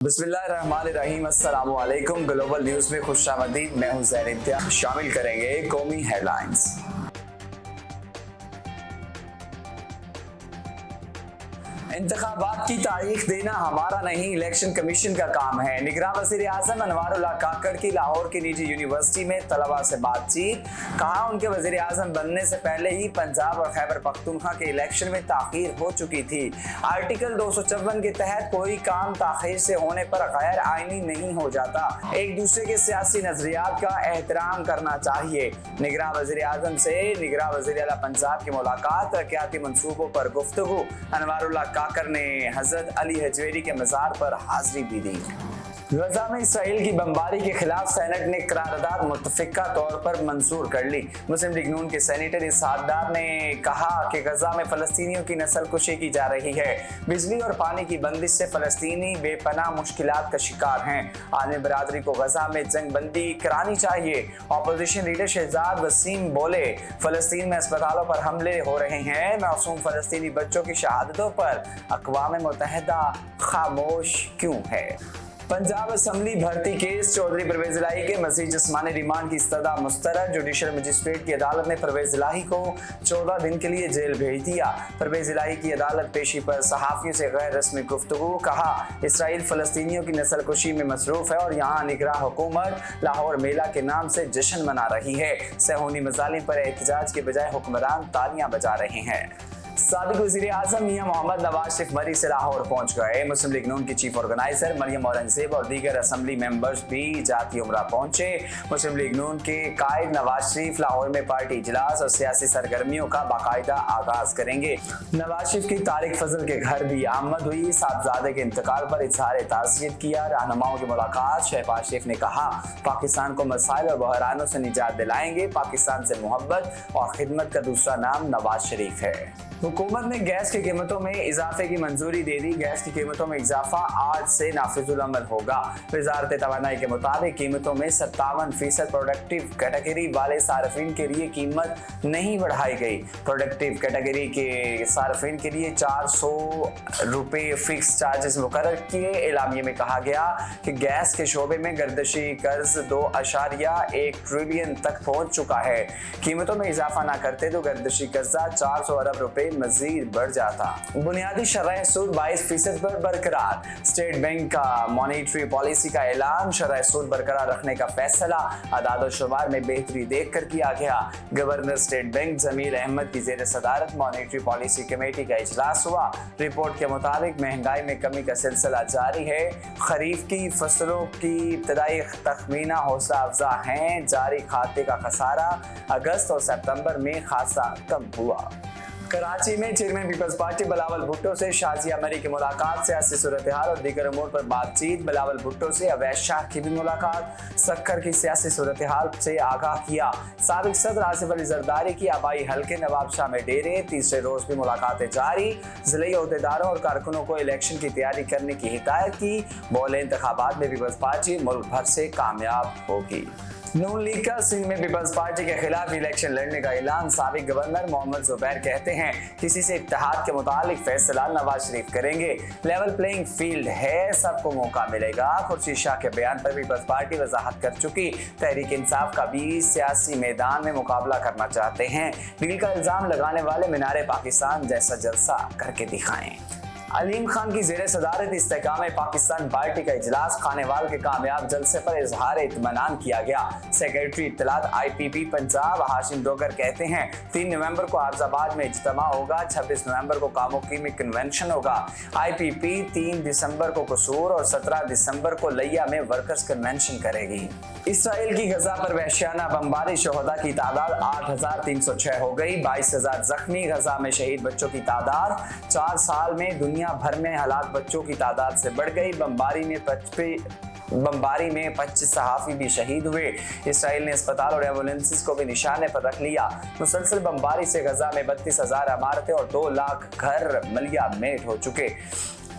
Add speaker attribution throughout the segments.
Speaker 1: बिस्मिल्लाहिर्रहमानिर्रहीम, अस्सलामु अलैकुम। ग्लोबल न्यूज में खुशामदीद। मैं हूं ज़ैन इम्तियाज। शामिल करेंगे कौमी हेडलाइंस। इंतखाबात की तारीख देना हमारा नहीं, इलेक्शन कमीशन का काम है। निगरान वज़ीर आज़म अनवारुल्लाह काकड़ की लाहौर की निजी यूनिवर्सिटी में तलबा से बातचीत। कहा, उनके वज़ीर आज़म बनने से पहले ही पंजाब और खैबर पख्तूनख्वा के इलेक्शन में ताख़ीर हो चुकी थी। आर्टिकल 254 के तहत कोई काम ताख़ीर से होने पर गैर आईनी नहीं हो जाता। एक दूसरे के सियासी नजरियात का एहतराम करना चाहिए। निगरान वज़ीर आज़म से निगरान वज़ीर आला पंजाब की मुलाकात, तरक्याती मंसूबों पर गुफ्तगू। अनवारुल्लाह काकड़ ने हजरत अली हजवेरी के मज़ार पर हाजिरी भी दी। गजा में इसराइल की बमबारी के खिलाफ सेनेट ने करारदाद मुत्तफिका तौर पर मंजूर कर ली। मुस्लिम लीग नून के सेनेटर इसहाक डार ने कहा कि गजा में फलस्तीनियों की नस्ल कुशी की जा रही है। बिजली और पानी की बंदिश से फलस्तीनी बेपनाह मुश्किलात का शिकार हैं। आलमी बरादरी को गजा में जंग बंदी करानी चाहिए। अपोजिशन लीडर शहजाद वसीम बोले, फलस्तीन में अस्पतालों पर हमले हो रहे हैं। मासूम फलस्तीनी बच्चों की शहादतों पर अक़वाम मुत्तहिदा खामोश क्यों है? पंजाब असम्बली भर्ती केस, चौधरी परवेज इलाही के मज़ीद जिस्मानी रिमांड की इस्तदा मुस्तरद। जुडिशल मजिस्ट्रेट की अदालत ने परवेज इलाही को 14 दिन के लिए जेल भेज दिया। परवेज इलाही की अदालत पेशी पर सहाफ़ियों से गैर रस्मी गुफ्तगू। कहा, इसराइल फलस्तीनियों की नस्ल कुशी में मसरूफ़ है और यहाँ निगरान हुकूमत लाहौर मेला के नाम से जश्न मना रही है। सेहूनी मज़ालिम पर एहतजाज के बजाय हुक्मरान तालियां बजा रहे हैं। साबिक वज़ीर आज़म मियां मोहम्मद नवाज शरीफ मरी से लाहौर पहुंच गए। मुस्लिम लीग नून की चीफ ऑर्गेनाइजर मरियम औरंगजेब और दीगर असम्बली मेंबर्स भी जाती उम्रा पहुंचे। मुस्लिम लीग नून के कायद नवाज शरीफ लाहौर में पार्टी इजलास और सियासी सरगर्मियों का बाकायदा आगाज करेंगे। नवाज शरीफ की तारिक फजल के घर भी आमद हुई। साहबजादे के इंतकाल पर इजहार ताज़ियत किया। रहनुमाओं की मुलाकात। शहबाज शरीफ ने कहा, पाकिस्तान को मसाइल और बहरानों से निजात दिलाएंगे। पाकिस्तान से मोहब्बत और खिदमत का दूसरा नाम नवाज शरीफ है। हुकूमत ने गैस की कीमतों में इजाफे की मंजूरी दे दी। गैस की कीमतों में इजाफा आज से नाफिजुल अमल होगा। वजारत तवानाई के मुताबिक कीमतों में 57% प्रोडक्टिव कैटेगरी वाले सार्फिन के लिए कीमत नहीं बढ़ाई गई। प्रोडक्टिव कैटेगरी के सार्फिन के लिए 400 रुपये फिक्स चार्जेस मुकर्रर किए। एलामिये में कहा गया कि गैस के शोबे में गर्दशी कर्ज 2.1 ट्रिलियन तक पहुंच चुका है। कीमतों में इजाफा न करते तो गर्दशी कर्जा 400 अरब रुपए मजीद बढ़ जाता। बुनियादी शरह सूद 22% पर बरकरार। स्टेट बैंक का मॉनेटरी पॉलिसी का ऐलान। शरह सूद बरकरार रखने का फैसला अदाद और शुमार में बेहतरी देख कर किया गया। Governor State Bank Jamil Ahmed की जेर सदारत मॉनेटरी पॉलिसी कमेटी का इजलास हुआ। रिपोर्ट के मुताबिक महंगाई में कमी का सिलसिला जारी है। खरीफ की फसलों की इब्तदाई तखमीना हौसला अफजा हैं। जारी खाते का खसारा अगस्त और सितंबर में खासा कम हुआ। कराची में चेयरमैन पीपल्स पार्टी बिलावल भुट्टो से शाजिया मरी की मुलाकात। सियासी सूरत हाल और दीगर अमूर पर बातचीत। बिलावल भुट्टो से अवैध शाह की भी मुलाकात। सक्कर की सियासी सूरत हाल से आगाह किया। साबिक सदर आसिफ अली जरदारी की आबाई हल्के नवाब शाह में डेरे। तीसरे रोज भी मुलाकातें जारी। जिले अहदेदारों और कारकुनों को इलेक्शन की तैयारी करने की हिदायत की। बोले, इंतखाबात में पीपल्स पार्टी मुल्क भर से कामयाब होगी। नून लीग का सिंध में पीपल्स पार्टी के खिलाफ इलेक्शन लड़ने का ऐलान। साबिक गवर्नर मोहम्मद जुबैर कहते हैं, किसी से इत्तेहाद के मुतालिक फैसला नवाज शरीफ करेंगे। लेवल प्लेइंग फील्ड है, सबको मौका मिलेगा। खुर्शीद शाह के बयान पर पीपल्स पार्टी वजाहत कर चुकी। तहरीक इंसाफ का भी सियासी मैदान में मुकाबला करना चाहते हैं। डील का इल्जाम लगाने वाले मीनारे पाकिस्तान जैसा जलसा करके दिखाएं। अलीम खान की जेर सदारत इस्तेकाम पाकिस्तान पार्टी का इजलास। खानेवाल के कामयाब जलसे पर इजहार इत्मीनान किया गया। सेक्रेटरी इत्तलात IPP पंजाब हाशिम डोगर कहते हैं, 3 नवंबर को आफजाबाद में इज्तिमा होगा। 26 नवंबर को कामोकी में कन्वेंशन होगा। IPP 3 दिसंबर को कसूर और 17 दिसंबर को लिया में वर्कर्स कन्वेंशन करेगी। इसराइल की गजा पर वहशियाना बमबारी, शोहदा की तादाद 8,306 हो गई। 22,000 जख्मी। गजा में शहीद बच्चों की तादाद 4 साल में दुनिया भर में हलाक बच्चों की तादाद से बढ़ गई। बमबारी में 25 सहाफ़ी भी शहीद हुए। इसराइल ने अस्पताल और एम्बुलेंसेस को भी निशाने पर रख लिया। मुसलसल बमबारी से गजा में 32,000 इमारतें और 2 लाख घर मलिया मेट हो चुके।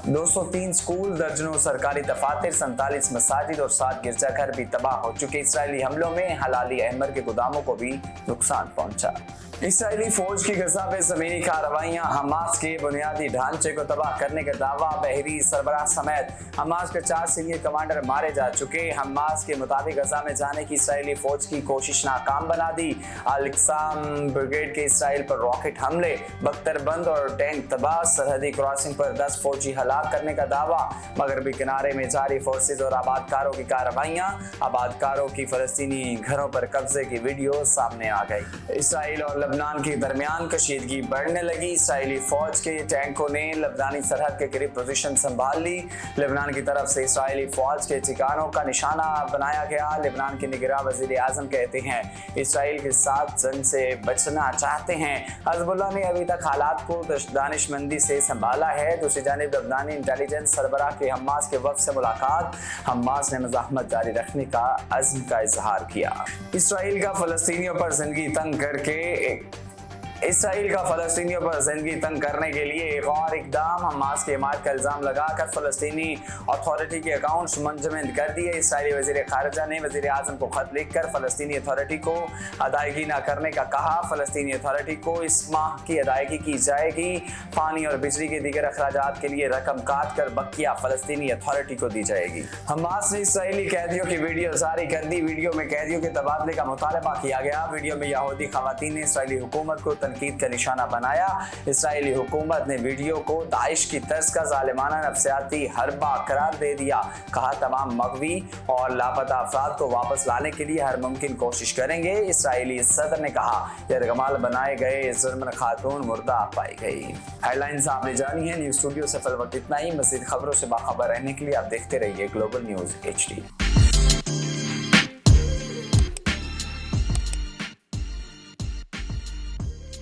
Speaker 1: 203 स्कूल, दर्जनों सरकारी दफातर, 47 मसाजिद और 7 गिरजाघर भी तबाह हो चुके। इसराइली हमलों में हलाली अहमर के गोदामों को भी नुकसान पहुंचा। इसराइली फौज की गजा पे ज़मीनी कार्रवाइयाँ, हमास के बुनियादी ढांचे को तबाह करने का दावा, बहरी सरबराह समेत हमास के 4 सीनियर कमांडर मारे जा चुके। हमास के मुताबिक गजा में जाने की इसराइली फौज की कोशिश नाकाम बना दी। अल-इक्साम ब्रिगेड के इसराइल पर रॉकेट हमले, बख्तरबंद और टैंक तबाह, सरहदी क्रॉसिंग पर 10 फौजी हलाक करने का दावा। मगरबी किनारे में जारी फोर्सेज और आबादकारों की कार्रवाइयाँ, आबादकारों की फलस्तीनी घरों पर कब्जे की वीडियो सामने आ गई। इसराइल और लबनान के दरमियान कशीदगी बढ़ने लगी। इसराइली फौज के टैंकों ने लबनानी सरहद के करीब पोजीशन संभाल ली। लबनान की तरफ से इसराइली फौज के ठिकानों का निशाना बनाया गया। लबनान के निगरान वजीर आजम कहते हैं इसराइल के साथ जंग से बचना चाहते हैं। हिजबुल्लाह ने अभी तक हालात को दानिशमंदी से संभाला है। दूसरी जानिब लबनानी इंटेलिजेंस सरबराह के हमास के वफ्द से मुलाकात, हमास ने मज़ाहमत जारी रखने का अज़्म का इजहार किया। इसराइल का फ़लस्तीनियों पर जिंदगी तंग करने के लिए एक और इकदाम, हमास के हिमायत का इल्जाम लगाकर फ़लस्तीनी अथॉरिटी के अकाउंट्स मुंजमद कर दिए। इसराइली वज़ीर ख़ारिजा ने वज़ीर आज़म को ख़त लिखकर फ़लस्तीनी अथॉरिटी को अदायगी न करने का कहा। फ़लस्तीनी अथॉरिटी को इस माह की अदायगी की जाएगी। पानी और बिजली के दीगर अखराजात के लिए रकम काट कर बकिया फ़लस्तीनी अथॉरिटी को दी जाएगी। हमास ने इसराइली कैदियों की वीडियो जारी कर दी। वीडियो में कैदियों के तबादले का मुतालबा किया गया। वीडियो में यहूदी ख़वातीन ने इसराइली हुकूमत को तनकीद का निशाना बनाया। इसराइली हुकूमत ने वीडियो को दाइश की तर्ज का जालिमाना नफ्सियाती हरबा करार दे दिया। कहा तमाम मगवी और लापता अफराद को वापस लाने के लिए हर मुमकिन कोशिश करेंगे। इसराइली सदर ने कहा यरगमाल बनाए गए जुर्मन खातून मुर्दा पाई गई। हेडलाइंस आपने जानी है। न्यूज़ स्टूडियो से फिल वक्त इतना ही। मज़ीद खबरों से बाखबर रहने के लिए आप देखते रहिए ग्लोबल न्यूज़ HD।